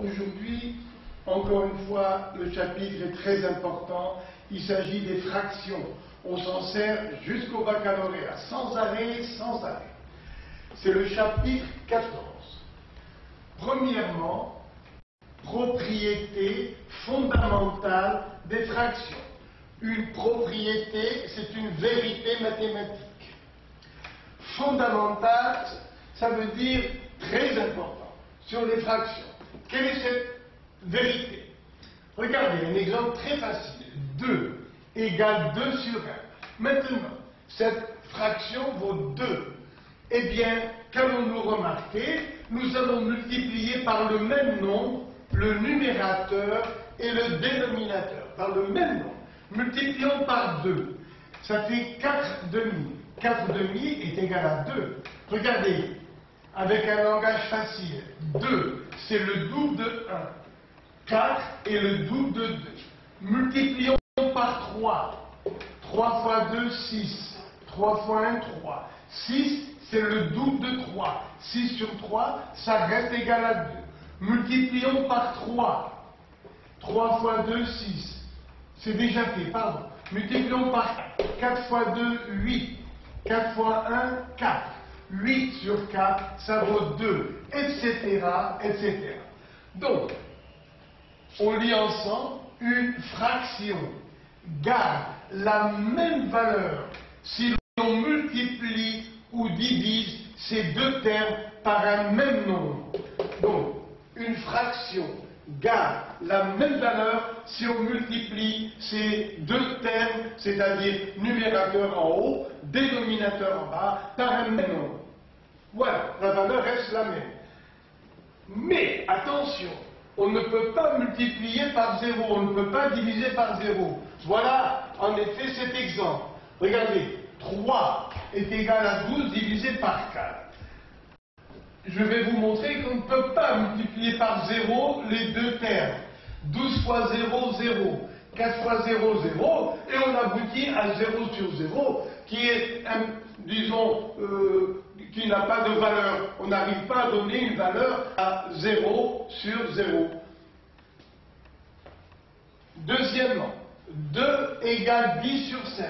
aujourd'hui, encore une fois, le chapitre est très important. Il s'agit des fractions. On s'en sert jusqu'au baccalauréat, sans arrêt, sans arrêt. C'est le chapitre 14. Premièrement, propriété fondamentale des fractions. Une propriété, c'est une vérité mathématique. Fondamentale, ça veut dire très important sur les fractions. Quelle est cette vérité? Regardez, un exemple très facile. 2 égale 2 sur 1. Maintenant, cette fraction vaut 2. Eh bien, qu'allons-nous remarquer? Nous allons multiplier par le même nombre le numérateur et le dénominateur. Par le même nombre. Multiplions par 2. Ça fait 4 demi. 4 demi est égal à 2. Regardez, avec un langage facile, 2, c'est le double de 1. 4 est le double de 2. Multiplions par 3. 3 fois 2, 6. 3 fois 1, 3. 6, c'est le double de 3. 6 sur 3, ça reste égal à 2. Multiplions par 3. 3 fois 2, 6. C'est déjà fait, pardon. Multiplions par 4. 4 fois 2, 8. 4 fois 1, 4. 8 sur 4, ça vaut 2, etc., etc. Donc, on lit ensemble, une fraction garde la même valeur si l'on multiplie ou divise ces deux termes par un même nombre. Donc, une fraction garde la même valeur si on multiplie ces deux termes, c'est-à-dire numérateur en haut, dénominateur en bas, par un même nombre. Voilà, la valeur reste la même. Mais, attention, on ne peut pas multiplier par 0, on ne peut pas diviser par 0. Voilà, en effet, cet exemple. Regardez, 3 est égal à 12 divisé par 4. Je vais vous montrer qu'on ne peut pas multiplier par 0 les deux termes. 12 fois 0, 0. 4 fois 0, 0. Et on aboutit à 0 sur 0, qui est, disons, qui n'a pas de valeur. On n'arrive pas à donner une valeur à 0 sur 0. Deuxièmement, 2 égale 10 sur 5.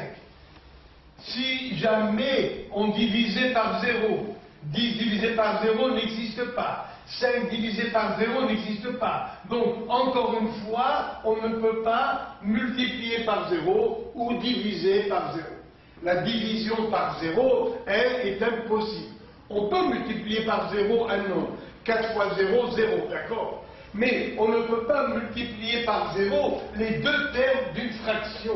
Si jamais on divisait par 0, 10 divisé par 0 n'existe pas. 5 divisé par 0 n'existe pas. Donc, encore une fois, on ne peut pas multiplier par 0 ou diviser par 0. La division par 0, elle, est impossible. On peut multiplier par 0 un nombre. 4 fois 0, 0, d'accord? Mais on ne peut pas multiplier par 0 les deux termes d'une fraction.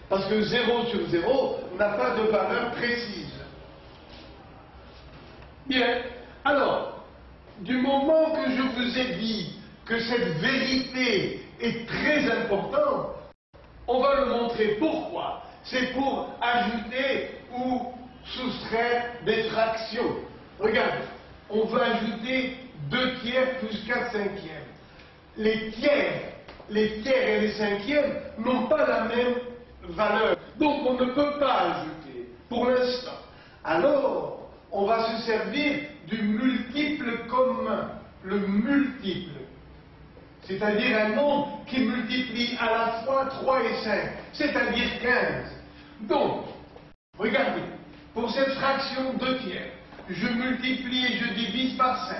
Parce que 0 sur 0 n'a pas de valeur précise. Bien, alors, du moment que je vous ai dit que cette vérité est très importante, on va le montrer. Pourquoi? C'est pour ajouter ou soustraire des fractions. Regardez, on va ajouter 2 tiers plus 4 cinquièmes. Les tiers et les cinquièmes n'ont pas la même valeur. Donc on ne peut pas ajouter, pour l'instant. Alors, on va se servir du multiple commun, le multiple, c'est-à-dire un nombre qui multiplie à la fois 3 et 5, c'est-à-dire 15. Donc, regardez, pour cette fraction 2 tiers, je multiplie et je divise par 5.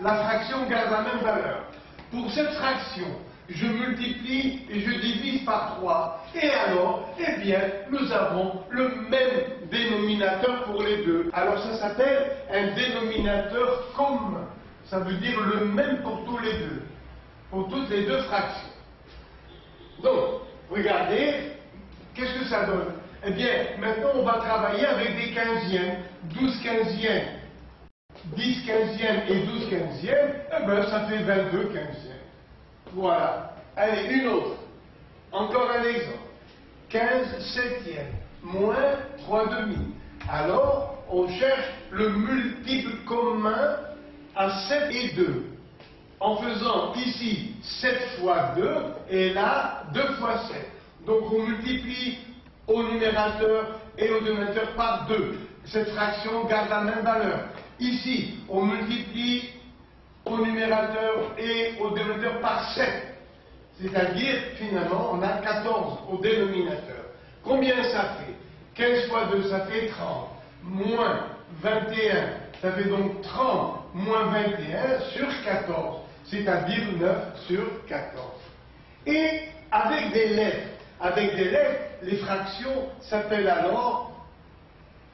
La fraction garde la même valeur. Pour cette fraction, je multiplie et je divise par 3. Et alors, eh bien, nous avons le même dénominateur pour les deux. Alors ça s'appelle un dénominateur commun. Ça veut dire le même pour tous les deux. Pour toutes les deux fractions. Donc, regardez, qu'est-ce que ça donne? Eh bien, maintenant on va travailler avec des quinzièmes. 12 quinzièmes, 10 quinzièmes et 12 quinzièmes, eh bien ça fait 22 quinzièmes. Voilà. Allez, une autre. Encore un exemple. 15 septièmes moins 3 demi. Alors, on cherche le multiple commun à 7 et 2. En faisant ici 7 fois 2 et là 2 fois 7. Donc on multiplie au numérateur et au dénominateur par 2. Cette fraction garde la même valeur. Ici, on multiplie au numérateur et au dénominateur par 7. C'est-à-dire, finalement, on a 14 au dénominateur. Combien ça fait? 15 fois 2, ça fait 30. Moins 21, ça fait donc 30 moins 21 sur 14. C'est-à-dire 9 sur 14. Et avec des lettres, les fractions s'appellent alors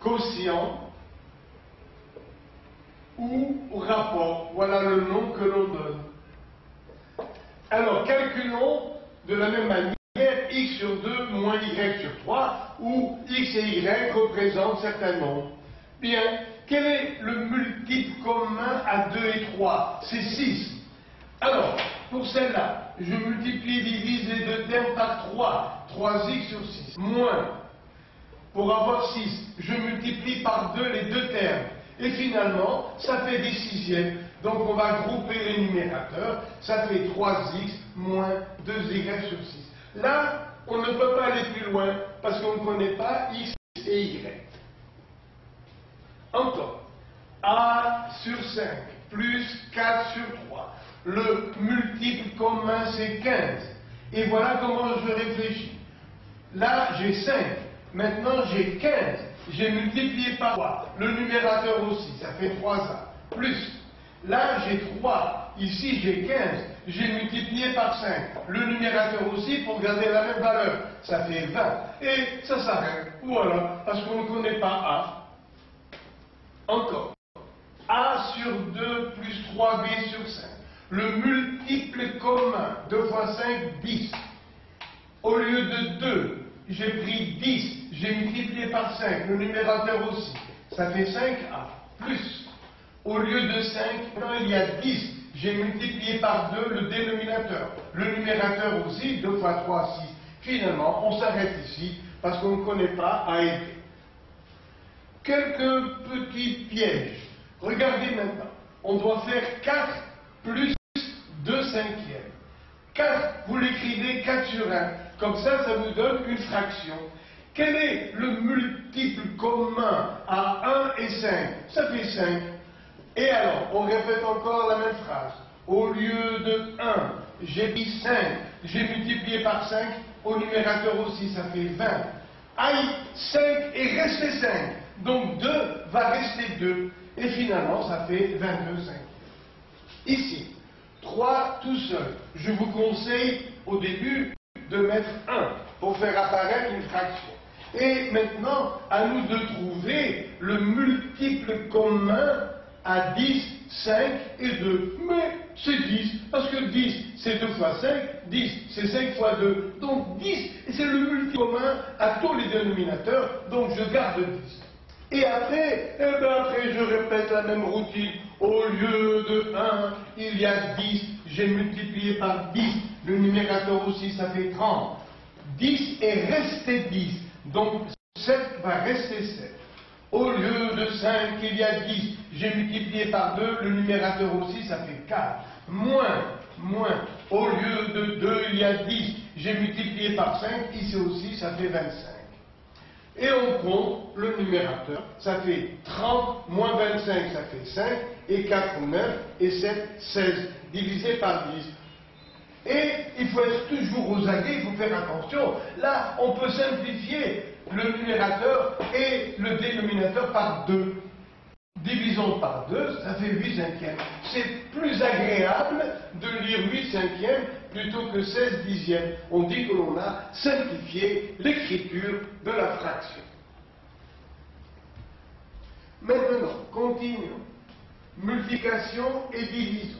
quotient ou rapport. Voilà le nom que l'on donne. Alors, calculons de la même manière x sur 2 moins y sur 3, où x et y représentent certains nombres. Bien, quel est le multiple commun à 2 et 3? C'est 6. Alors, pour celle-là, je multiplie et divise les deux termes par 3. 3x sur 6. Moins, pour avoir 6, je multiplie par 2 les deux termes. Et finalement, ça fait des sixièmes. Donc on va grouper les numérateurs. Ça fait 3x moins 2y sur 6. Là, on ne peut pas aller plus loin parce qu'on ne connaît pas x et y. Encore. A sur 5 plus 4 sur 3. Le multiple commun, c'est 15. Et voilà comment je réfléchis. Là, j'ai 5. Maintenant, j'ai 15. J'ai multiplié par 3. Le numérateur aussi, ça fait 3a. Plus. Là, j'ai 3. Ici, j'ai 15. J'ai multiplié par 5. Le numérateur aussi pour garder la même valeur. Ça fait 20. Et ça s'arrête. Voilà. Parce qu'on ne connaît pas A. Encore. A sur 2 plus 3b sur 5. Le multiple commun. 2 fois 5, 10. Au lieu de 2, j'ai pris 10. J'ai multiplié par 5. Le numérateur aussi. Ça fait 5a. Plus. Au lieu de 5, quand il y a 10, j'ai multiplié par 2 le dénominateur. Le numérateur aussi, 2 fois 3, 6. Finalement, on s'arrête ici parce qu'on ne connaît pas A et B. Quelques petits pièges. Regardez maintenant. On doit faire 4 plus 2 cinquièmes. 4, vous l'écrivez 4 sur 1. Comme ça, ça vous donne une fraction. Quel est le multiple commun à 1 et 5? Ça fait 5. Et alors, on répète encore la même phrase. Au lieu de 1, j'ai mis 5, j'ai multiplié par 5, au numérateur aussi, ça fait 20. Aïe, 5 est resté 5. Donc 2 va rester 2. Et finalement, ça fait 22 5. Ici, 3 tout seul. Je vous conseille au début de mettre 1 pour faire apparaître une fraction. Et maintenant, à nous de trouver le multiple commun à 10, 5 et 2. Mais c'est 10, parce que 10, c'est 2 fois 5, 10, c'est 5 fois 2. Donc 10, c'est le multiple commun à tous les dénominateurs, donc je garde 10. Et après, je répète la même routine. Au lieu de 1, il y a 10, j'ai multiplié par 10. Le numérateur aussi, ça fait 30. 10 est resté 10, donc 7 va rester 7. Au lieu de 5, il y a 10. J'ai multiplié par 2, le numérateur aussi, ça fait 4. Moins. Au lieu de 2, il y a 10. J'ai multiplié par 5, ici aussi, ça fait 25. Et on compte le numérateur, ça fait 30, moins 25, ça fait 5, et 4, 9, et 7, 16, divisé par 10. Et il faut être toujours aux aguets, il faut faire attention. Là, on peut simplifier le numérateur et le dénominateur par 2. Divisons par 2, ça fait 8 cinquièmes. C'est plus agréable de lire 8 cinquièmes plutôt que 16 dixièmes. On dit que l'on a simplifié l'écriture de la fraction. Maintenant, continuons. Multiplication et division.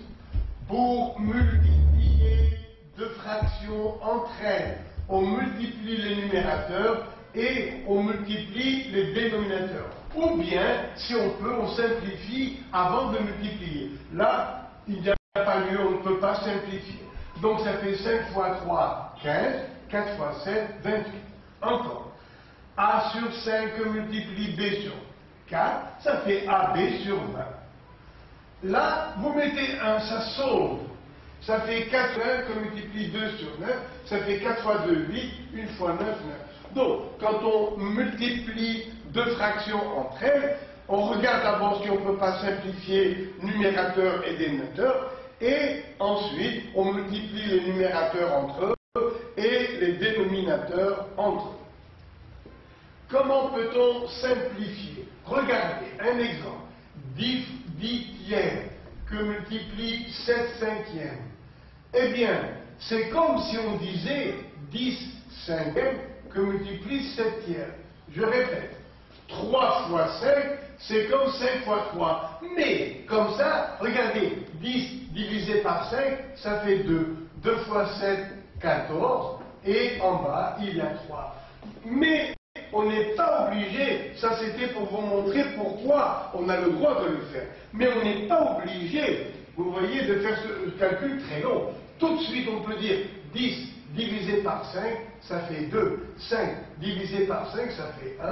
Pour multiplier deux fractions entre elles, on multiplie les numérateurs et on multiplie les dénominateurs. Ou bien, si on peut, on simplifie avant de multiplier. Là, il n'y a pas lieu, on ne peut pas simplifier. Donc ça fait 5 fois 3, 15, 4 fois 7, 28. Encore. A sur 5 multiplie B sur 4, ça fait AB sur 20. Là, vous mettez 1, ça sauve. Ça fait 4 fois 1 que multiplie 2 sur 9, ça fait 4 fois 2, 8, 1 fois 9, 9. Donc, quand on multiplie deux fractions entre elles, On regarde d'abord si on ne peut pas simplifier numérateur et dénominateur, et ensuite on multiplie les numérateurs entre eux et les dénominateurs entre eux. Comment peut-on simplifier? Regardez, un exemple. 10 tiers que multiplie 7 cinquièmes. Eh bien, c'est comme si on disait 10 cinquièmes que multiplie 7 tiers. Je répète, 3 fois 5, c'est comme 5 fois 3. Mais, comme ça, regardez, 10 divisé par 5, ça fait 2. 2 fois 7, 14. Et en bas, il y a 3. Mais, on n'est pas obligé, ça c'était pour vous montrer pourquoi on a le droit de le faire. Mais on n'est pas obligé, vous voyez, de faire ce calcul très long. Tout de suite, on peut dire 10 divisé par 5, ça fait 2. 5 divisé par 5, ça fait 1.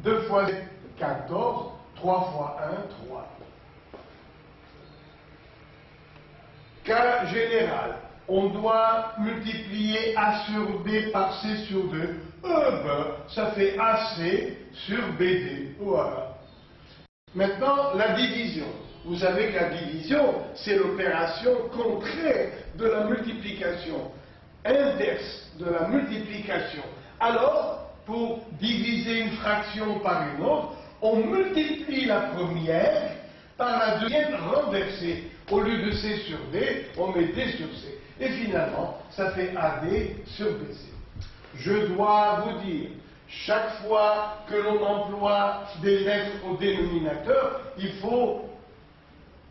2 fois 7, 14. 3 fois 1, 3. Cas général. On doit multiplier A sur B par C sur 2. Ça fait AC sur BD. Voilà. Maintenant, la division. Vous savez que la division, c'est l'opération contraire de la multiplication, inverse de la multiplication. Alors, pour diviser une fraction par une autre, on multiplie la première par la deuxième renversée. Au lieu de C sur D, on met D sur C. Et finalement, ça fait AD sur BC. Je dois vous dire, chaque fois que l'on emploie des lettres au dénominateur, il faut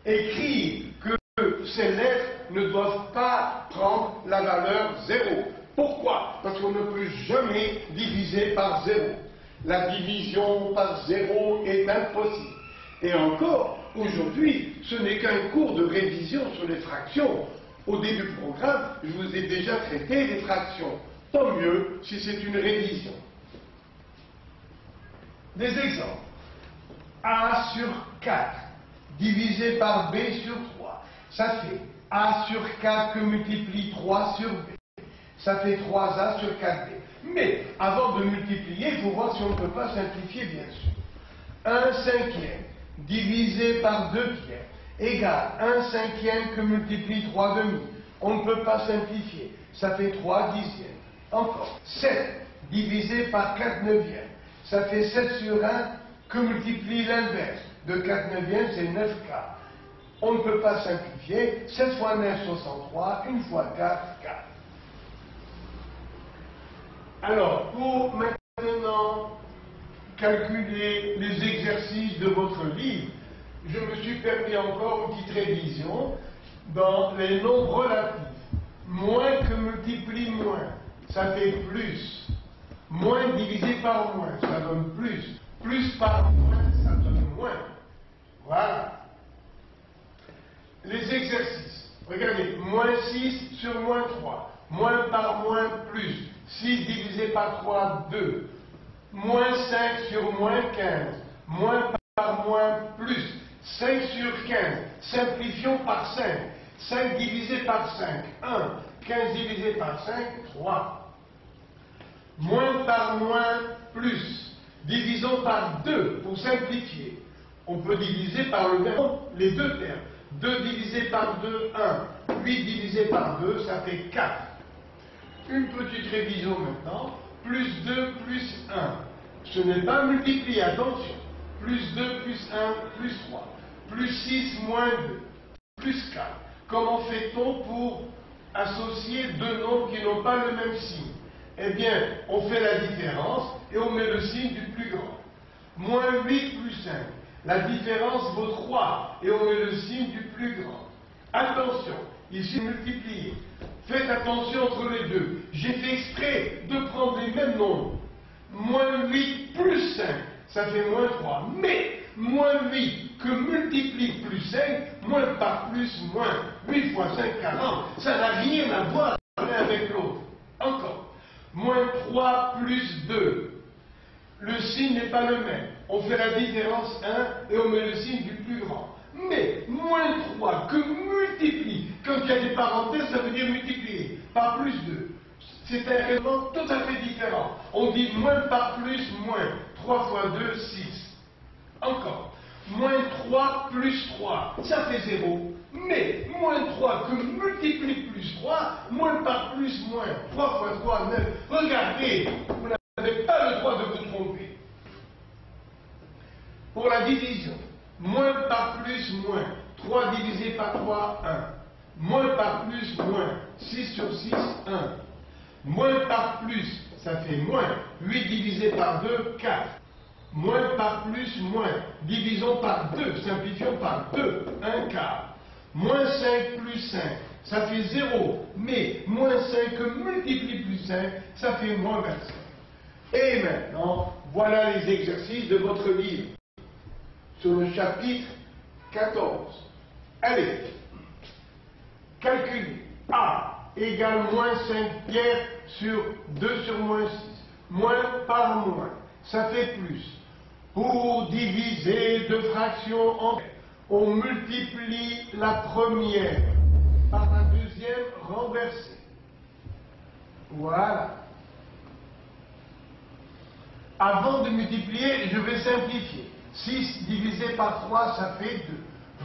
écrire que ces lettres ne doivent pas prendre la valeur 0. Pourquoi? Parce qu'on ne peut jamais diviser par 0. La division par 0 est impossible. Et encore, aujourd'hui, ce n'est qu'un cours de révision sur les fractions. Au début du programme, je vous ai déjà traité les fractions. Tant mieux si c'est une révision. Des exemples. A sur 4 divisé par B sur 3. Ça fait A sur 4 que multiplie 3 sur B. Ça fait 3A sur 4B. Mais avant de multiplier, il faut voir si on ne peut pas simplifier, bien sûr. 1 cinquième divisé par 2 tiers égale 1 cinquième que multiplie 3 demi. On ne peut pas simplifier. Ça fait 3 dixièmes. Encore. 7 divisé par 4 neuvièmes. Ça fait 7 sur 1 que multiplie l'inverse. De 4 neuvièmes, c'est 9 quarts. On ne peut pas simplifier. 7 fois 9, 63. 1 fois 4, 4. Alors, pour maintenant calculer les exercices de votre livre, je me suis permis encore une petite révision dans les nombres relatifs. Moins que multiplie moins, ça fait plus. Moins divisé par moins, ça donne plus. Plus par moins, ça donne moins. Voilà. Les exercices. Regardez, moins 6 sur moins 3. Moins par moins, plus. 6 divisé par 3, 2. Moins 5 sur moins 15. Moins par moins, plus. 5 sur 15. Simplifions par 5. 5 divisé par 5, 1. 15 divisé par 5, 3. Moins par moins, plus. Divisons par 2 pour simplifier. On peut diviser par le même les deux termes. 2 divisé par 2, 1. 8 divisé par 2, ça fait 4. Une petite révision maintenant. Plus 2 plus 1. Ce n'est pas multiplié, attention. Plus 2 plus 1 plus 3. Plus 6 moins 2. Plus 4. Comment fait-on pour associer deux nombres qui n'ont pas le même signe? Eh bien, on fait la différence et on met le signe du plus grand. Moins 8 plus 5. La différence vaut 3 et on met le signe du plus grand. Attention, ici multiplier. Faites attention entre les deux. J'ai fait exprès de prendre les mêmes nombres. Moins 8 plus 5, ça fait moins 3. Mais moins 8 que multiplie plus 5, moins par plus, moins. 8 fois 5, 40. Ça n'a rien à voir l'un avec l'autre. Encore. Moins 3 plus 2. Le signe n'est pas le même. On fait la différence 1 et on met le signe du plus grand. Mais moins 3 que multiplie, quand il y a des parenthèses, ça veut dire multiplier, par plus 2. C'est un raisonnement tout à fait différent. On dit moins par plus, moins. 3 fois 2, 6. Encore. Moins 3 plus 3, ça fait 0. Mais moins 3 que multiplie plus 3, moins par plus moins. 3 fois 3, 9. Regardez, vous n'avez pas le droit de vous tromper. Pour la division, moins par plus moins. 3 divisé par 3, 1. Moins par plus moins. 6 sur 6, 1. Moins par plus, ça fait moins. 8 divisé par 2, 4. Moins par plus, moins. Divisons par 2, simplifions par 2, 1 quart. Moins 5 plus 5, ça fait 0. Mais moins 5 multiplie plus 5, ça fait moins 25. Et maintenant, voilà les exercices de votre livre. Sur le chapitre 14. Allez, calculez. A égale moins 5 pierres sur 2 sur moins 6. Moins par moins, ça fait plus. Pour diviser deux fractions entières, on multiplie la première par la deuxième renversée. Voilà. Avant de multiplier, je vais simplifier. 6 divisé par 3, ça fait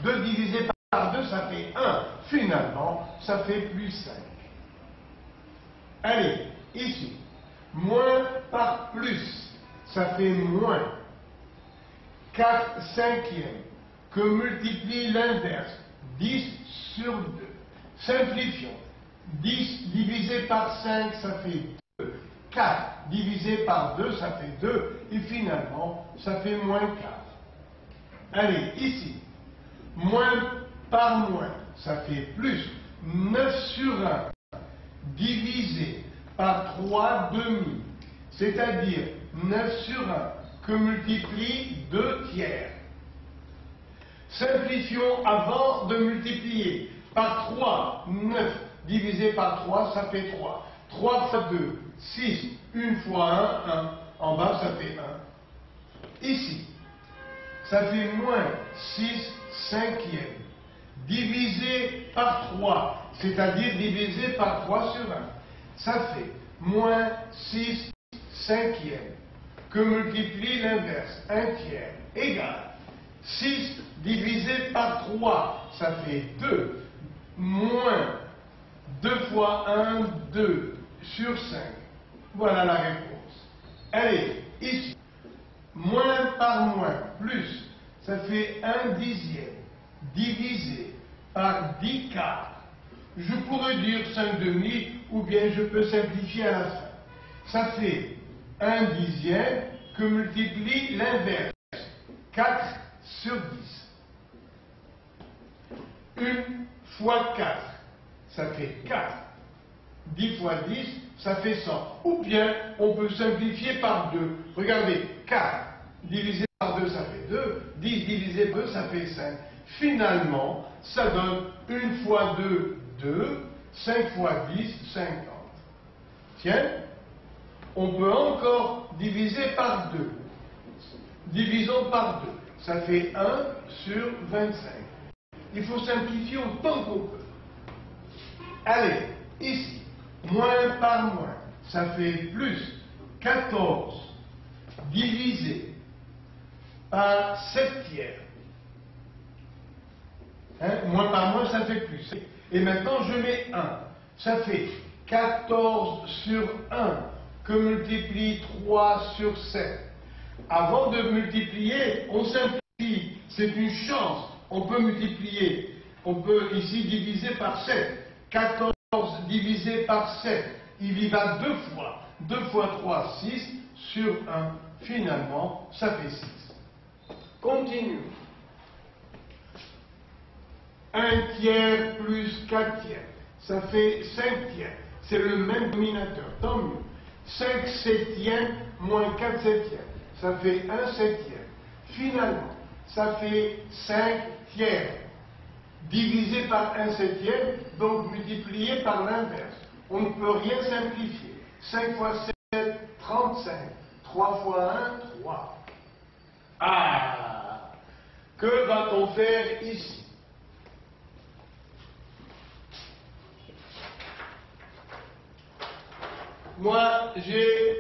2. 2 divisé par 2, ça fait 1. Finalement, ça fait plus 5. Allez, ici. Moins par plus, ça fait moins. 4 cinquièmes que multiplie l'inverse. 10 sur 2. Simplifions. 10 divisé par 5, ça fait 2. 4 divisé par 2, ça fait 2. Et finalement, ça fait moins 4. Allez, ici. Moins par moins, ça fait plus. 9 sur 1 divisé par 3 demi. C'est-à-dire 9 sur 1 que multiplie 2 tiers. Simplifions avant de multiplier. Par 3, 9 divisé par 3, ça fait 3. 3 fois 2, 6. 1 fois 1, 1. En bas, ça fait 1. Ici, ça fait moins 6 cinquièmes. Divisé par 3, c'est-à-dire divisé par 3 sur 1. Ça fait moins 6 cinquièmes que multiplie l'inverse, 1 tiers, égale 6 divisé par 3, ça fait 2, moins 2 fois 1, 2 sur 5. Voilà la réponse. Allez, ici, moins par moins, plus, ça fait 1 dixième, divisé par 10 quarts. Je pourrais dire 5 demi, ou bien je peux simplifier à la fin. Ça fait 1 dixième que multiplie l'inverse, 4 sur 10. 1 fois 4, ça fait 4. 10 fois 10, ça fait 100. Ou bien, on peut simplifier par 2. Regardez, 4 divisé par 2, ça fait 2. 10 divisé par 2, ça fait 5. Finalement, ça donne 1 fois 2, 2. 5 fois 10, 50. Tiens, on peut encore diviser par 2. Divisons par 2. Ça fait 1 sur 25. Il faut simplifier autant qu'on peut. Allez, ici, moins par moins, ça fait plus 14 divisé par 7 tiers. Moins par moins, ça fait plus. Et maintenant, je mets 1. Ça fait 14 sur 1 que multiplie 3 sur 7. Avant de multiplier, on simplifie. C'est une chance. On peut multiplier. On peut ici diviser par 7. 14 divisé par 7. Il y va 2 fois. 2 fois 3, 6 sur 1. Finalement, ça fait 6. Continue. 1 tiers plus 4 tiers, ça fait 5 tiers. C'est le même dominateur, tant mieux. 5 septièmes moins 4 septièmes, ça fait 1 septième. Finalement, ça fait 5 tiers. Divisé par 1 septième, donc multiplié par l'inverse. On ne peut rien simplifier. 5 fois 7, 35. 3 fois 1, 3. Ah! Que va-t-on faire ici? Moi, j'ai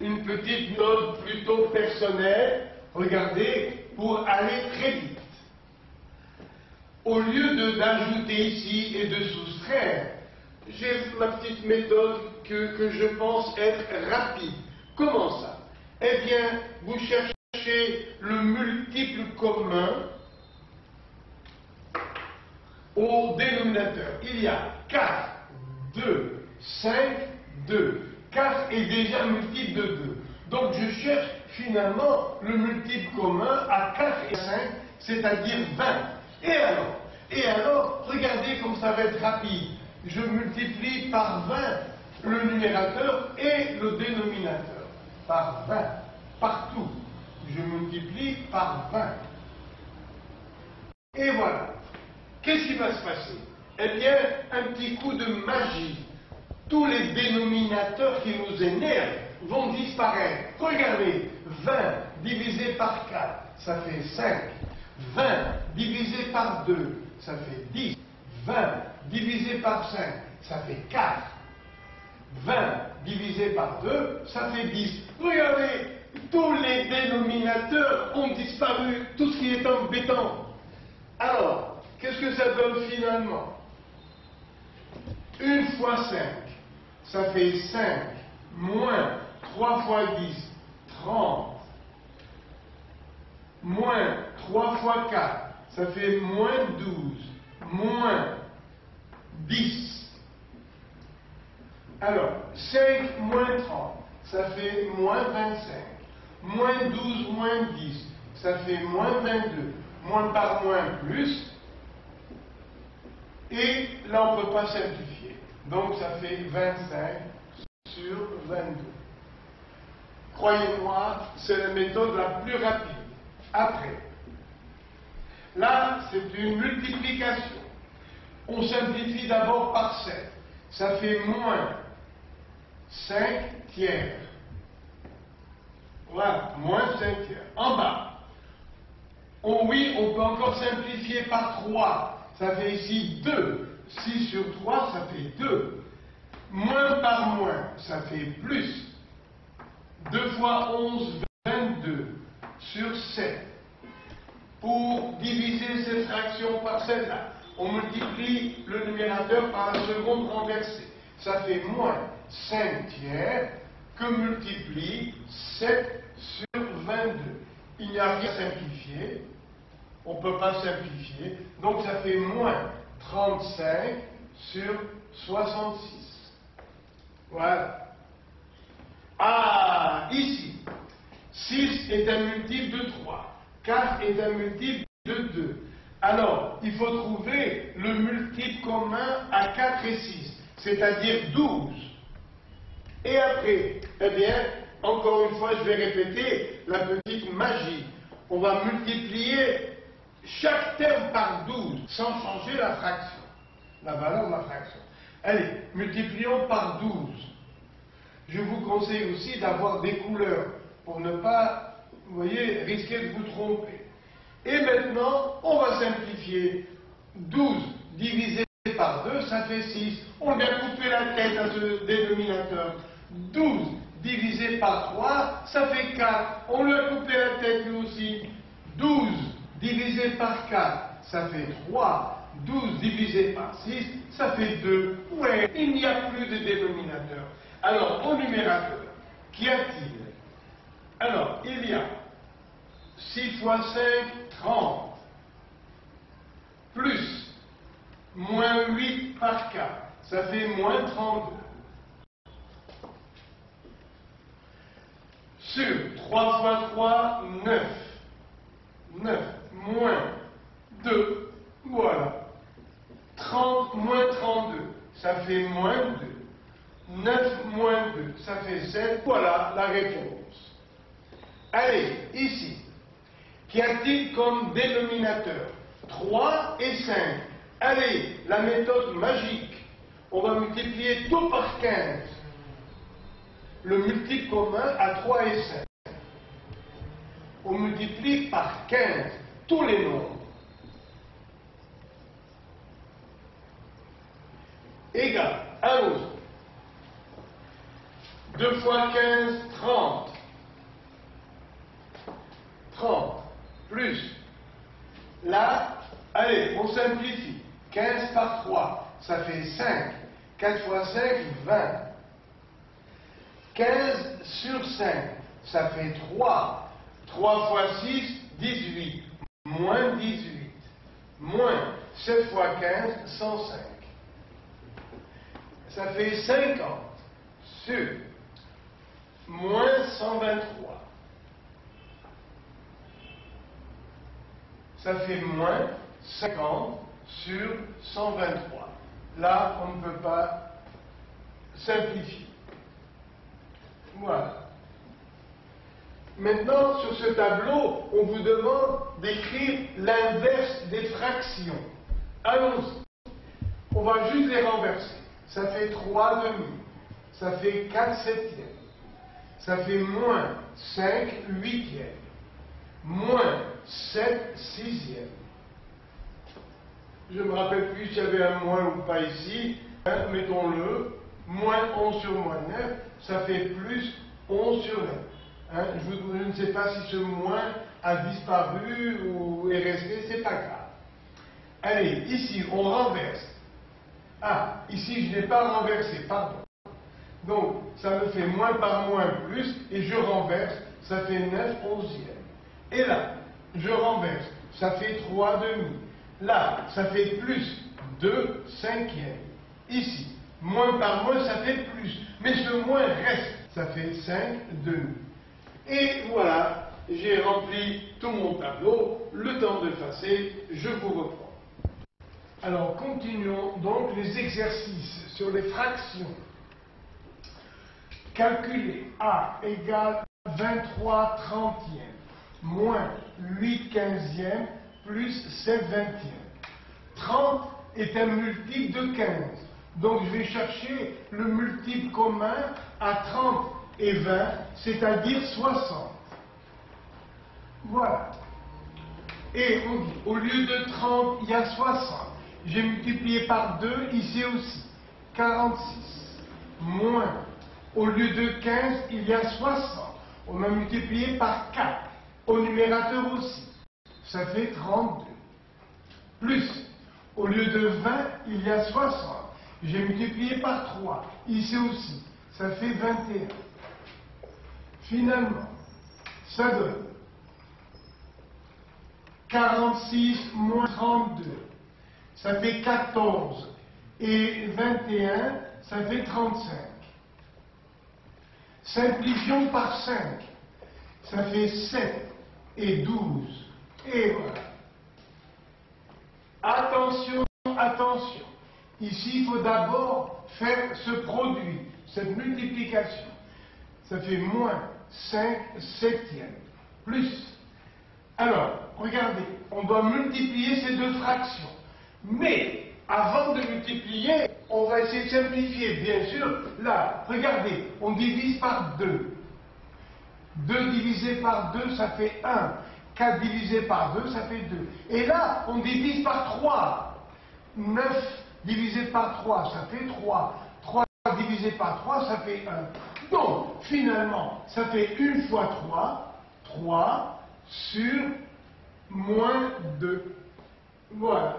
une petite note plutôt personnelle. Regardez, pour aller très vite. Au lieu d'ajouter ici et de soustraire, j'ai ma petite méthode que je pense être rapide. Comment ça? Eh bien, vous cherchez le multiple commun au dénominateur. Il y a 4, 2, 5, 2. 4 est déjà multiple de 2. Donc je cherche finalement le multiple commun à 4 et 5, c'est-à-dire 20. Et alors, regardez comme ça va être rapide. Je multiplie par 20 le numérateur et le dénominateur. Par 20. Partout. Je multiplie par 20. Et voilà. Qu'est-ce qui va se passer? Eh bien, un petit coup de magie. Tous les dénominateurs qui nous énervent vont disparaître. Regardez, 20 divisé par 4, ça fait 5. 20 divisé par 2, ça fait 10. 20 divisé par 5, ça fait 4. 20 divisé par 2, ça fait 10. Regardez, tous les dénominateurs ont disparu, tout ce qui est embêtant. Alors, qu'est-ce que ça donne finalement? 1 fois 5, ça fait 5, moins 3 fois 10, 30, moins 3 fois 4, ça fait moins 12, moins 10. Alors, 5 moins 30, ça fait moins 25, moins 12 moins 10, ça fait moins 22, moins par moins plus, et là on ne peut pas simplifier. Donc ça fait 25 sur 22. Croyez-moi, c'est la méthode la plus rapide. Après, là c'est une multiplication. On simplifie d'abord par 7. Ça fait moins 5 tiers. Voilà, moins 5 tiers. En bas, oui, on peut encore simplifier par 3. Ça fait ici 2. 6 sur 3, ça fait 2. Moins par moins, ça fait plus. 2 fois 11, 22 sur 7. Pour diviser cette fraction par celle-là, on multiplie le numérateur par la seconde renversée. Ça fait moins 5 tiers que multiplie 7 sur 22. Il n'y a rien à simplifier. On ne peut pas simplifier. Donc ça fait moins 35 sur 66. Voilà. Ah, ici, 6 est un multiple de 3. 4 est un multiple de 2. Alors, il faut trouver le multiple commun à 4 et 6, c'est-à-dire 12. Et après, eh bien, encore une fois, je vais répéter la petite magie. On va multiplier chaque terme par 12, sans changer la fraction, la valeur de la fraction. Allez, multiplions par 12. Je vous conseille aussi d'avoir des couleurs, pour ne pas, vous voyez, risquer de vous tromper. Et maintenant, on va simplifier. 12 divisé par 2, ça fait 6. On vient couper la tête à ce dénominateur. 12 divisé par 3, ça fait 4. On lui a coupé la tête lui aussi. 12 divisé par 4, ça fait 3. 12 divisé par 6, ça fait 2. Ouais, il n'y a plus de dénominateur. Alors, au numérateur, qu'y a-t-il? Alors, il y a 6 fois 5, 30, plus moins 8 par 4, ça fait moins 32. Sur 3 fois 3, 9. 9 moins 2, voilà. 30 moins 32, ça fait moins 2. 9 moins 2, ça fait 7. Voilà la réponse. Allez, ici, qu'y a-t-il comme dénominateur? 3 et 5. Allez, la méthode magique. On va multiplier tout par 15. Le multiple commun à 3 et 5. On multiplie par 15 tous les nombres. Égal, allons-y. 2 fois 15, 30. 30. plus. Là, allez, on simplifie. 15 par 3, ça fait 5. 4 fois 5, 20. 15 sur 5, ça fait 3. 3 fois 6, 18. Moins 18. Moins 7 fois 15, 105. Ça fait 50 sur moins 123. Ça fait moins 50 sur 123. Là, on ne peut pas simplifier. Voilà. Maintenant, sur ce tableau, on vous demande d'écrire l'inverse des fractions. Allons-y. On va juste les renverser. Ça fait 3 demi. Ça fait 4 septièmes. Ça fait moins 5 huitièmes. Moins 7 sixièmes. Je ne me rappelle plus s'il y avait un moins ou pas ici. Mettons-le. Moins 11 sur moins 9, ça fait plus 11 sur 9. Je ne sais pas si ce moins a disparu ou est resté, c'est pas grave. Allez, ici, on renverse. Ah, ici, je n'ai pas renversé, pardon. Donc, ça me fait moins par moins plus, et je renverse, ça fait 9 onzièmes. Et là, je renverse, ça fait 3 demi. Là, ça fait plus 2 cinquièmes. Ici, moins par moins, ça fait plus. Mais ce moins reste, ça fait 5 demi. Et voilà, j'ai rempli tout mon tableau. Le temps d'effacer, je vous reprends. Alors, continuons donc les exercices sur les fractions. Calculer A égale 23 trentièmes, moins 8 quinzièmes, plus 7 vingtièmes. 30 est un multiple de 15. Donc je vais chercher le multiple commun à 30 et 20, c'est-à-dire 60. Voilà. Et on dit, au lieu de 30, il y a 60. J'ai multiplié par 2, ici aussi. 46. Moins. Au lieu de 15, il y a 60. On a multiplié par 4. Au numérateur aussi. Ça fait 32. Plus. Au lieu de 20, il y a 60. J'ai multiplié par 3. Ici aussi. Ça fait 21. Finalement, ça donne 46 moins 32. Ça fait 14. Et 21, ça fait 35. Simplifions par 5. Ça fait 7 et 12. Et voilà. Attention, attention. Ici, il faut d'abord faire ce produit, cette multiplication. Ça fait moins 5 septièmes. Plus. Alors, regardez, on doit multiplier ces deux fractions. Mais, avant de multiplier, on va essayer de simplifier. Bien sûr, là, regardez, on divise par 2. 2 divisé par 2, ça fait 1. 4 divisé par 2, ça fait 2. Et là, on divise par 3. 9 divisé par 3, ça fait 3. 3 divisé par 3, ça fait 1. Donc, finalement, ça fait 1 fois 3, 3 sur moins 2. Voilà.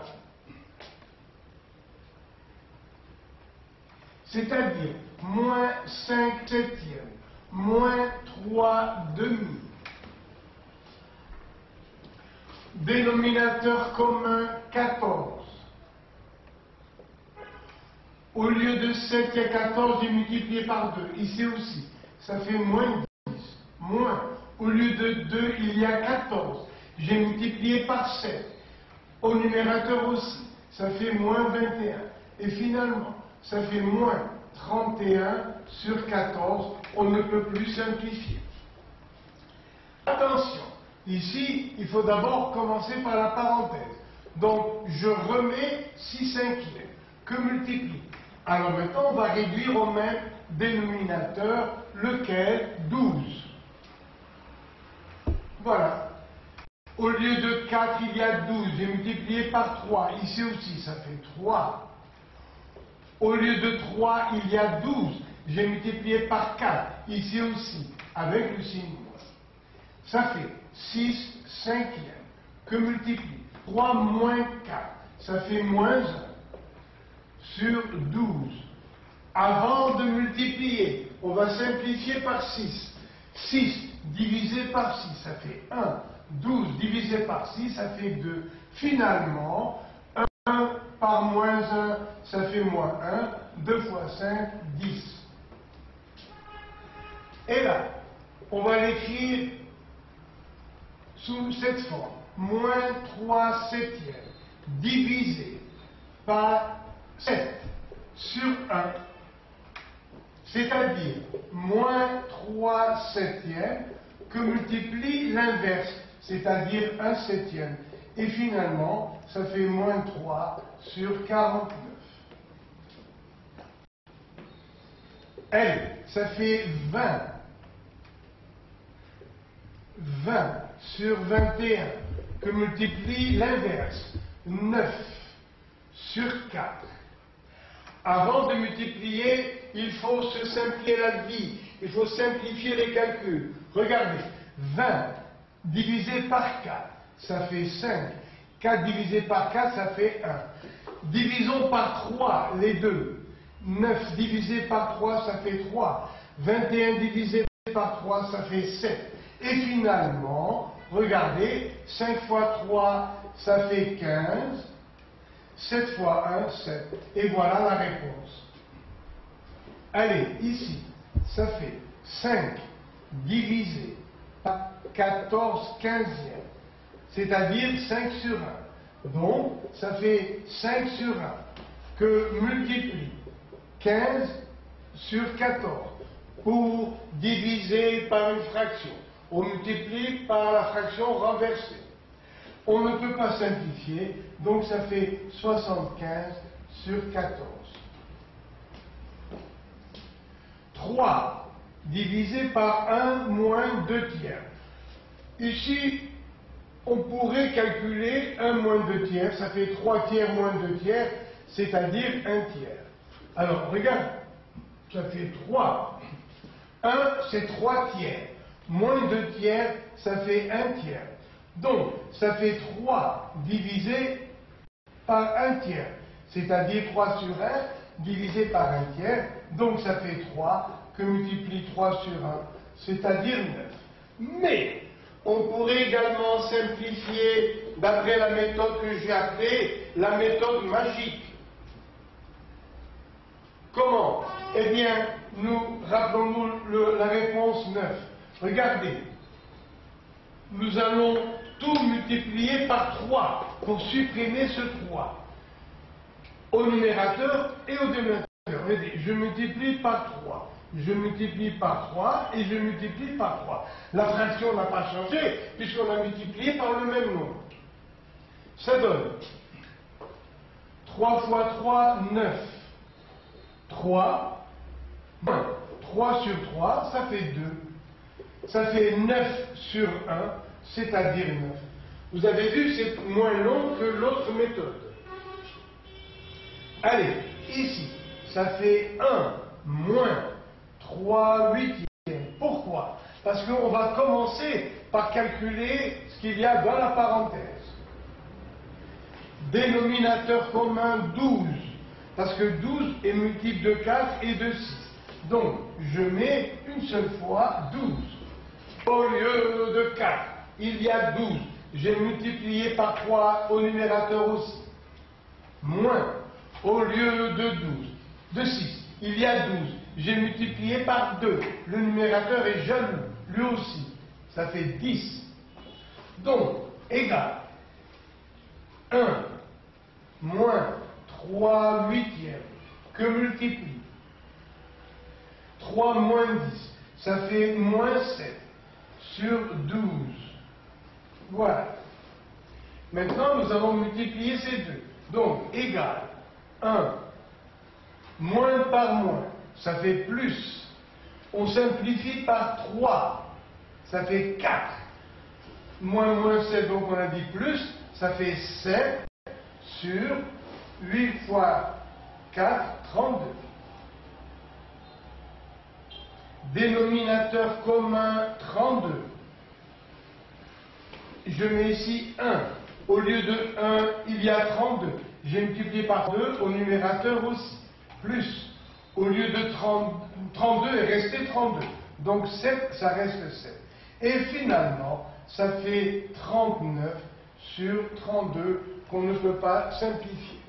C'est-à-dire moins 5 septièmes, moins 3 demi. Dénominateur commun 14. Au lieu de 7, il y a 14, j'ai multiplié par 2. Ici aussi, ça fait moins 10. Moins. Au lieu de 2, il y a 14. J'ai multiplié par 7. Au numérateur aussi, ça fait moins 21. Et finalement, ça fait moins 31 sur 14. On ne peut plus simplifier. Attention, ici, il faut d'abord commencer par la parenthèse. Donc, je remets 6 cinquièmes, que multiplie. Alors maintenant, on va réduire au même dénominateur, lequel 12. Voilà. Au lieu de 4, il y a 12. J'ai multiplié par 3. Ici aussi, ça fait 3. Au lieu de 3, il y a 12. J'ai multiplié par 4. Ici aussi, avec le signe moins. Ça fait 6 cinquièmes. que multiplie 3 moins 4, ça fait moins 1 sur 12. Avant de multiplier, on va simplifier par 6. 6 divisé par 6, ça fait 1. 12 divisé par 6, ça fait 2. Finalement, 1 par moins 1, ça fait moins 1. 2 fois 5, 10. Et là, on va l'écrire sous cette forme. Moins 3 septièmes divisé par 7 sur 1. C'est-à-dire moins 3 septièmes que multiplie l'inverse, c'est-à-dire 1 septième. Et finalement, ça fait moins 3 sur 49. L, ça fait 20. 20 sur 21 que multiplie l'inverse, 9 sur 4. Avant de multiplier, il faut se simplifier la vie, il faut simplifier les calculs. Regardez, 20 divisé par 4, ça fait 5. 4 divisé par 4, ça fait 1. Divisons par 3 les deux. 9 divisé par 3, ça fait 3. 21 divisé par 3, ça fait 7. Et finalement, regardez, 5 fois 3, ça fait 15. 7 fois 1, 7. Et voilà la réponse. Allez, ici, ça fait 5 divisé par 14 quinzièmes, c'est-à-dire 5 sur 1. Donc, ça fait 5 sur 1 que multiplie 15 sur 14 pour diviser par une fraction. On multiplie par la fraction renversée. On ne peut pas simplifier, donc ça fait 75 sur 14. 3 divisé par 1 moins 2 tiers. Ici, on pourrait calculer 1 moins 2 tiers, ça fait 3 tiers moins 2 tiers, c'est-à-dire 1 tiers. Alors, regarde, ça fait 3. 1, c'est 3 tiers. Moins 2 tiers, ça fait 1 tiers. Donc, ça fait 3 divisé par 1 tiers, c'est-à-dire 3 sur 1 divisé par 1 tiers. Donc, ça fait 3 que multiplie 3 sur 1, c'est-à-dire 9. Mais, on pourrait également simplifier d'après la méthode que j'ai appelée la méthode magique. Comment? Eh bien, nous rappelons-nous la réponse 9. Regardez, nous allons tout multiplier par 3 pour supprimer ce 3 au numérateur et au dénominateur. Regardez, je multiplie par 3, je multiplie par 3 et je multiplie par 3. La fraction n'a pas changé puisqu'on a multiplié par le même nombre. Ça donne 3 fois 3, 9. 3, 3 sur 3, ça fait 2. Ça fait 9 sur 1, c'est-à-dire 9. Vous avez vu, c'est moins long que l'autre méthode. Allez, ici, ça fait 1 moins 3 huitièmes. Pourquoi? Parce qu'on va commencer par calculer ce qu'il y a dans la parenthèse. Dénominateur commun 12, parce que 12 est multiple de 4 et de 6. Donc, je mets une seule fois 12. Au lieu de 4, il y a 12. J'ai multiplié par 3 au numérateur aussi. Moins, au lieu de 12, de 6, il y a 12. J'ai multiplié par 2. Le numérateur est jaloux, lui aussi. Ça fait 10. Donc, égal 1 moins 3 huitièmes que multiplie 3 moins 10. Ça fait moins 7 sur 12. Voilà. Maintenant, nous allons multiplier ces deux. Donc, égal 1 moins par moins, ça fait plus. On simplifie par 3, ça fait 4. Moins 7, donc on a dit plus, ça fait 7 sur 8 fois 4, 32. Dénominateur commun 32. Je mets ici 1. Au lieu de 1, il y a 32. J'ai multiplié par 2 au numérateur aussi. Plus, au lieu de 32 est resté 32. Donc 7, ça reste 7. Et finalement, ça fait 39 sur 32 qu'on ne peut pas simplifier.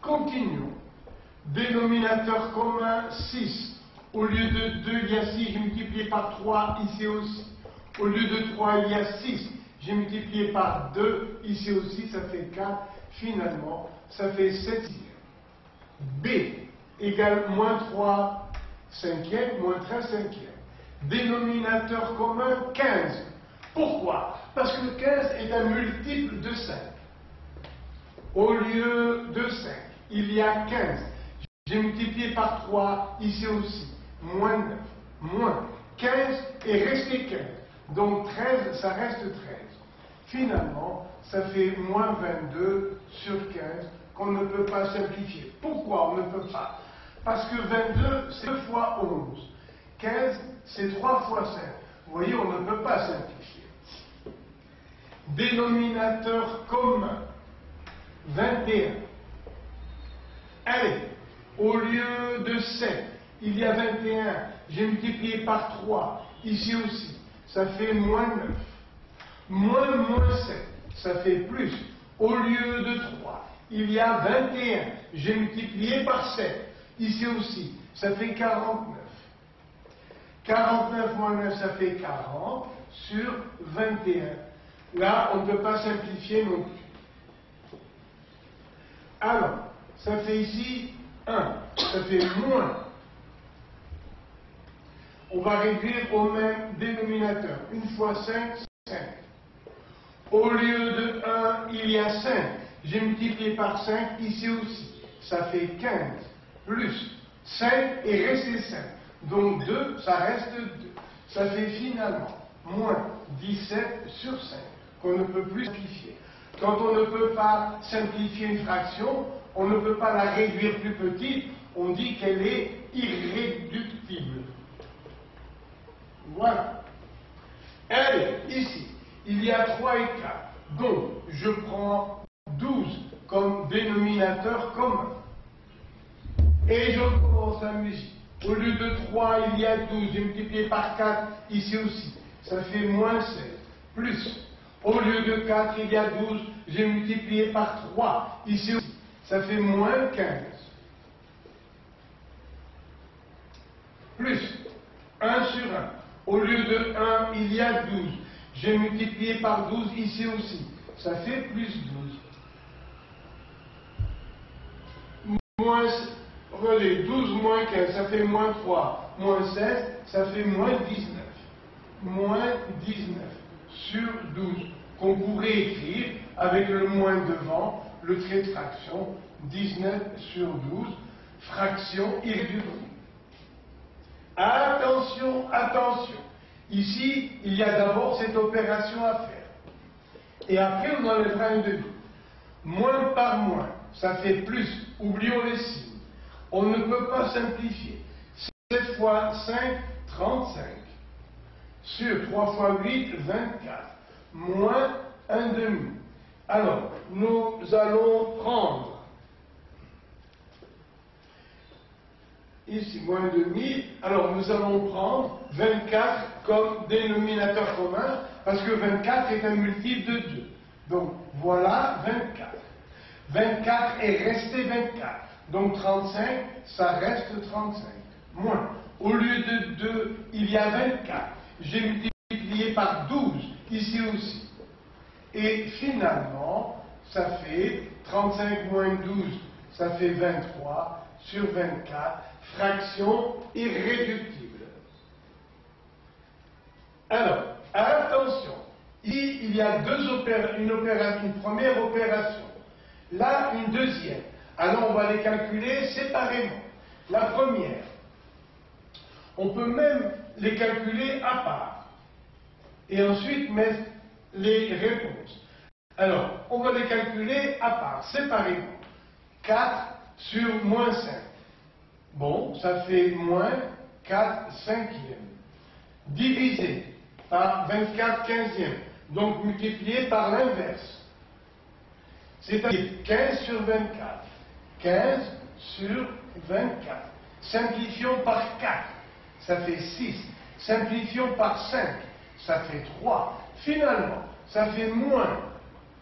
Continuons. Dénominateur commun 6. Au lieu de 2, il y a 6, j'ai multiplié par 3, ici aussi. Au lieu de 3, il y a 6, j'ai multiplié par 2, ici aussi, ça fait 4. Finalement, ça fait 7 sixièmes. B égale moins 3 cinquièmes, moins 13 cinquièmes. Dénominateur commun 15. Pourquoi? Parce que le 15 est un multiple de 5. Au lieu de 5, il y a 15. J'ai multiplié par 3, ici aussi. Moins 9. Moins 15 est resté 15. Donc 13, ça reste 13. Finalement, ça fait moins 22 sur 15 qu'on ne peut pas simplifier. Pourquoi on ne peut pas? Parce que 22, c'est 2 fois 11. 15, c'est 3 fois 5. Vous voyez, on ne peut pas simplifier. Dénominateur commun, 21. Allez, au lieu de 7, il y a 21. J'ai multiplié par 3, ici aussi. Ça fait moins 9. Moins 7, ça fait plus. Au lieu de 3, il y a 21. J'ai multiplié par 7. Ici aussi, ça fait 49. 49 moins 9, ça fait 40 sur 21. Là, on ne peut pas simplifier non plus. Alors, ça fait ici 1. Ça fait moins. On va réduire au même dénominateur. 1 fois 5, 5. Au lieu de 1, il y a 5. J'ai multiplié par 5, ici aussi. Ça fait 15. Plus 5 est resté 5. Donc 2, ça reste 2. Ça fait finalement moins 17 sur 5, qu'on ne peut plus simplifier. Quand on ne peut pas simplifier une fraction, on ne peut pas la réduire plus petite, on dit qu'elle est irréductible. Voilà. Allez, ici, il y a 3 et 4. Donc, je prends 12 comme dénominateur commun. Et je commence à m'amuser. Au lieu de 3, il y a 12. J'ai multiplié par 4, ici aussi. Ça fait moins 16. Plus. Au lieu de 4, il y a 12. J'ai multiplié par 3, ici aussi. Ça fait moins 15. Plus. 1 sur 1. Au lieu de 1, il y a 12. J'ai multiplié par 12 ici aussi. Ça fait plus 12. Moins, regardez, 12 moins 15, ça fait moins 3. Moins 16, ça fait moins 19. Moins 19 sur 12. Qu'on pourrait écrire avec le moins devant, le trait de fraction. 19 sur 12. Fraction irréductible. Attention, attention. Ici, il y a d'abord cette opération à faire. Et après, on enlèvera un demi. Moins par moins, ça fait plus. Oublions les signes. On ne peut pas simplifier. 7 fois 5, 35. Sur 3 fois 8, 24. Moins un demi. Alors, nous allons prendre ici, moins 1,5. Alors, nous allons prendre 24 comme dénominateur commun, parce que 24 est un multiple de 2. Donc, voilà 24. 24 est resté 24. Donc, 35, ça reste 35. Moins. Au lieu de 2, il y a 24. J'ai multiplié par 12, ici aussi. Et finalement, ça fait 35 moins 12, ça fait 23 sur 24. Fraction irréductible. Alors, attention, ici il y a une première opération, là une deuxième. Alors on va les calculer séparément. La première, on peut même les calculer à part et ensuite mettre les réponses. Alors, on va les calculer à part, séparément. 4 sur moins 5. Bon, ça fait moins 4 cinquièmes. Divisé par 24 quinzièmes. Donc multiplié par l'inverse. C'est-à-dire 15 sur 24. 15 sur 24. Simplifions par 4. Ça fait 6. Simplifions par 5. Ça fait 3. Finalement, ça fait moins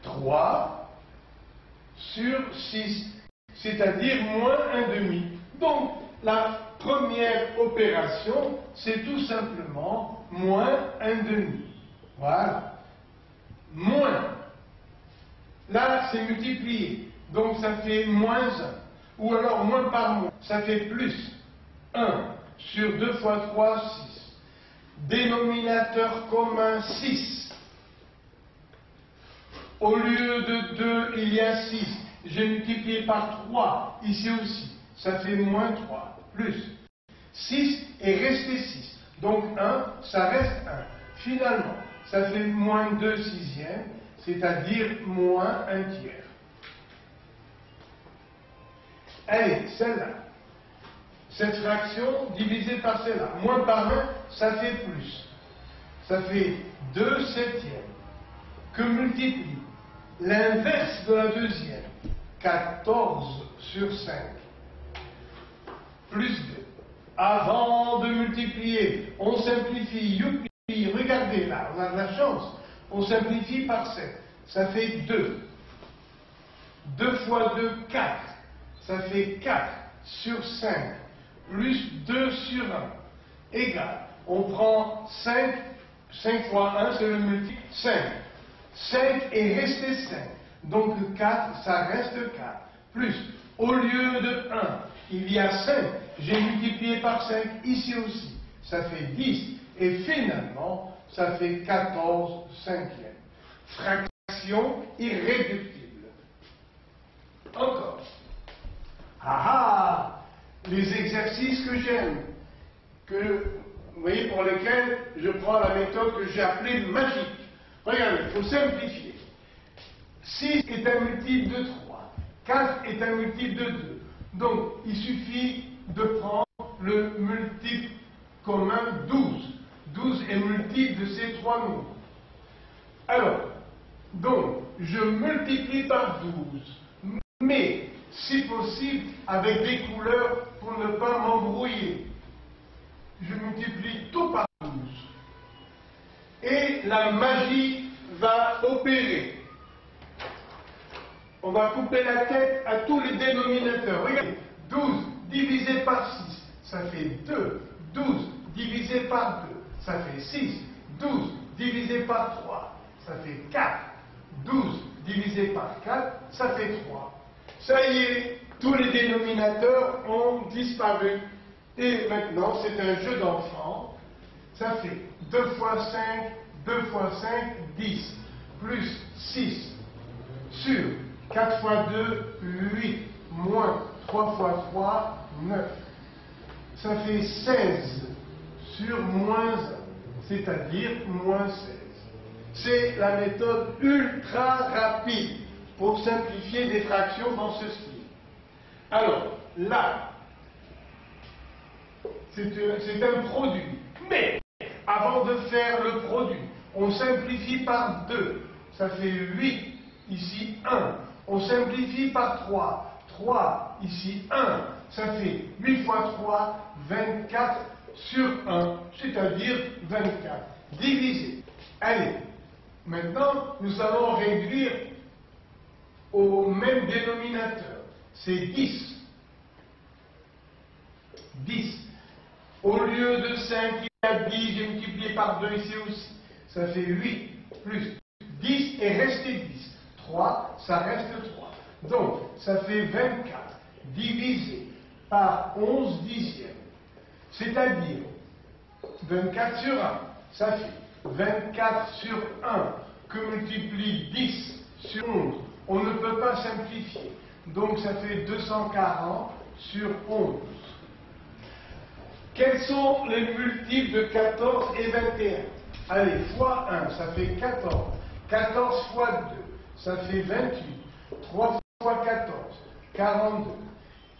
3 sur 6. C'est-à-dire moins 1,5. Donc, la première opération, c'est tout simplement moins 1,5. Voilà. Moins. Là, c'est multiplié. Donc, ça fait moins 1. Ou alors, moins par moins. Ça fait plus. 1 sur 2 fois 3, 6. Dénominateur commun, 6. Au lieu de 2, il y a 6. J'ai multiplié par 3, ici aussi. Ça fait moins 3, plus. 6 est resté 6. Donc 1, ça reste 1. Finalement, ça fait moins 2 sixièmes, c'est-à-dire moins 1 tiers. Allez, celle-là. Cette fraction divisée par celle-là. Moins par 1, ça fait plus. Ça fait 2 septièmes. Que multiplie l'inverse de la deuxième. 14 sur 5. Plus 2. Avant de multiplier, on simplifie. Youpi, regardez là, on a de la chance. On simplifie par 7. Ça fait 2. 2 fois 2, 4. Ça fait 4 sur 5. Plus 2 sur 1. Égal. On prend 5. 5 fois 1, c'est le multiple. 5. 5 est resté 5. Donc 4, ça reste 4. Plus, au lieu de 1, il y a 5. J'ai multiplié par 5 ici aussi. Ça fait 10. Et finalement, ça fait 14 cinquièmes. Fraction irréductible. Encore. Ah ah! Les exercices que j'aime. Vous voyez, pour lesquels je prends la méthode que j'ai appelée magique. Regardez, il faut simplifier. 6 est un multiple de 3. 4 est un multiple de 2. Donc, il suffit de prendre le multiple commun 12. 12 est multiple de ces trois nombres. Alors, donc, je multiplie par 12. Mais, si possible, avec des couleurs pour ne pas m'embrouiller. Je multiplie tout par 12. Et la magie va opérer. On va couper la tête à tous les dénominateurs. Regardez, 12 divisé par 6, ça fait 2. 12 divisé par 2, ça fait 6. 12 divisé par 3, ça fait 4. 12 divisé par 4, ça fait 3. Ça y est, tous les dénominateurs ont disparu. Et maintenant, c'est un jeu d'enfant. Ça fait 2 fois 5, 2 fois 5, 10, plus 6, sur 4 fois 2, 8, moins 3 fois 3, 9. Ça fait 16 sur moins 1, c'est-à-dire moins 16. C'est la méthode ultra rapide pour simplifier des fractions dans ce style. Alors, là, c'est un produit. Mais, avant de faire le produit, on simplifie par 2. Ça fait 8. Ici, 1. On simplifie par 3. 3. Ici, 1. Ça fait 8 fois 3, 24 sur 1. C'est-à-dire 24. Divisé. Allez. Maintenant, nous allons réduire au même dénominateur. C'est 10. 10. Au lieu de 5, il y a 10, j'ai multiplié par 2 ici aussi. Ça fait 8 plus 10 est resté 10. 3, ça reste 3. Donc, ça fait 24 divisé par 11 dixièmes. C'est-à-dire 24 sur 1. Ça fait 24 sur 1 que multiplie 10 sur 11. On ne peut pas simplifier. Donc, ça fait 240 sur 11. Quels sont les multiples de 14 et 21? Allez, fois 1, ça fait 14. 14 fois 2, ça fait 28. 3 fois 14, 42.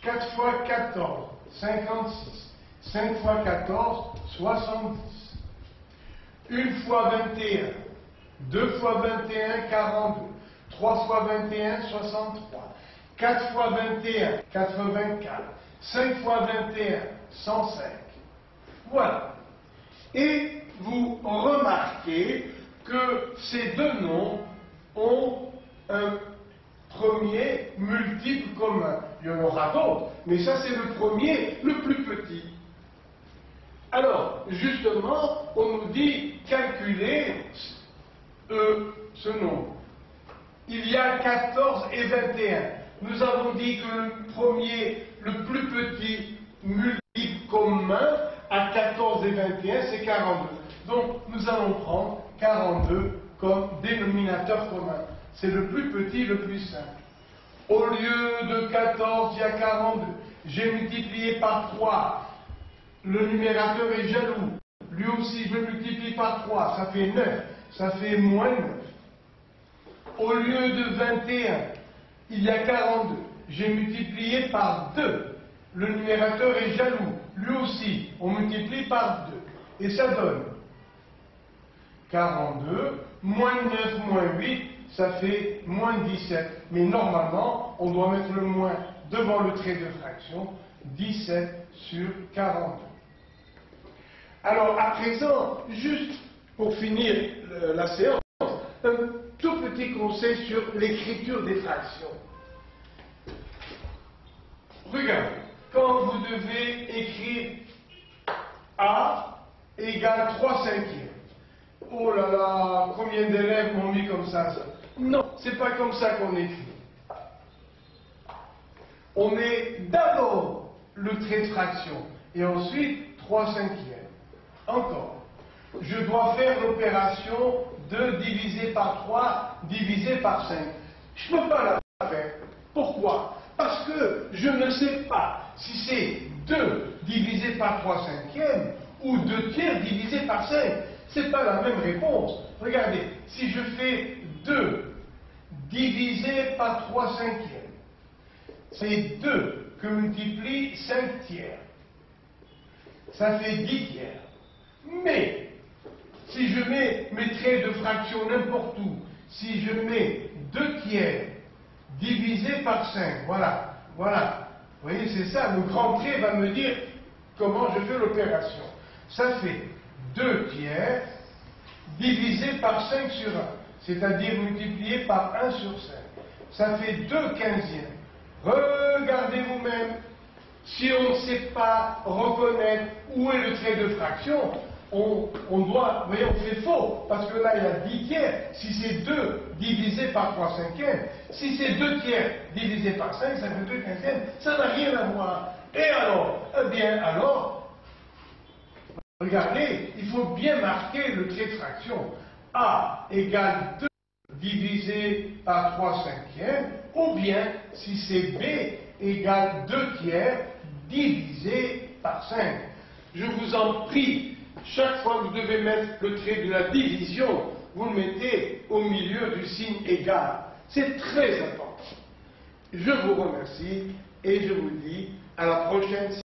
4 fois 14, 56. 5 fois 14, 70. 1 fois 21, 2 fois 21, 42, 3 fois 21, 63, 4 fois 21, 84, 5 fois 21, 105. Voilà. Et vous remarquez que ces deux nombres ont un premier multiple commun. Il y en aura d'autres, mais ça c'est le premier, le plus petit. Alors, justement, on nous dit calculer ce nombre. Il y a 14 et 21. Nous avons dit que le premier, le plus petit multiple commun à 14 et 21, c'est 42. Donc, nous allons prendre 42 comme dénominateur commun. C'est le plus petit, le plus simple. Au lieu de 14, il y a 42. J'ai multiplié par 3. Le numérateur est jaloux. Lui aussi, je le multiplie par 3. Ça fait 9. Ça fait moins 9. Au lieu de 21, il y a 42. J'ai multiplié par 2. Le numérateur est jaloux. Lui aussi, on multiplie par 2. Et ça donne 42, moins 9, moins 8, ça fait moins 17. Mais normalement, on doit mettre le moins devant le trait de fraction, 17 sur 42. Alors, à présent, juste pour finir la séance, un tout petit conseil sur l'écriture des fractions. Regardez, quand vous devez écrire A égale 3 cinquièmes, oh là là, combien d'élèves m'ont mis comme ça? Non, c'est pas comme ça qu'on écrit. On met d'abord le trait de fraction et ensuite 3 cinquièmes. Encore, je dois faire l'opération de diviser par 3, diviser par 5. Je ne peux pas la faire. Pourquoi? Parce que je ne sais pas si c'est 2 divisé par 3 cinquièmes ou 2 tiers divisé par 5. Ce n'est pas la même réponse. Regardez, si je fais 2 divisé par 3 cinquièmes, c'est 2 que multiplie 5 tiers. Ça fait 10 tiers. Mais, si je mets mes traits de fraction n'importe où, si je mets 2 tiers divisé par 5, voilà. Vous voyez, c'est ça, le grand trait va me dire comment je fais l'opération. Ça fait 2 tiers divisé par 5 sur 1, c'est-à-dire multiplié par 1 sur 5. Ça fait 2 quinzièmes. Regardez vous-même, si on ne sait pas reconnaître où est le trait de fraction, on doit, vous voyez, on fait faux, parce que là il y a 10 tiers. Si c'est 2 divisé par 3 cinquièmes, si c'est 2 tiers divisé par 5, ça fait 2 quinzièmes, ça n'a rien à voir. Et alors, eh bien alors, regardez, il faut bien marquer le trait de fraction. A égale 2 divisé par 3 cinquièmes, ou bien, si c'est B égale 2 tiers divisé par 5. Je vous en prie, chaque fois que vous devez mettre le trait de la division, vous le mettez au milieu du signe égal. C'est très important. Je vous remercie et je vous dis à la prochaine séance.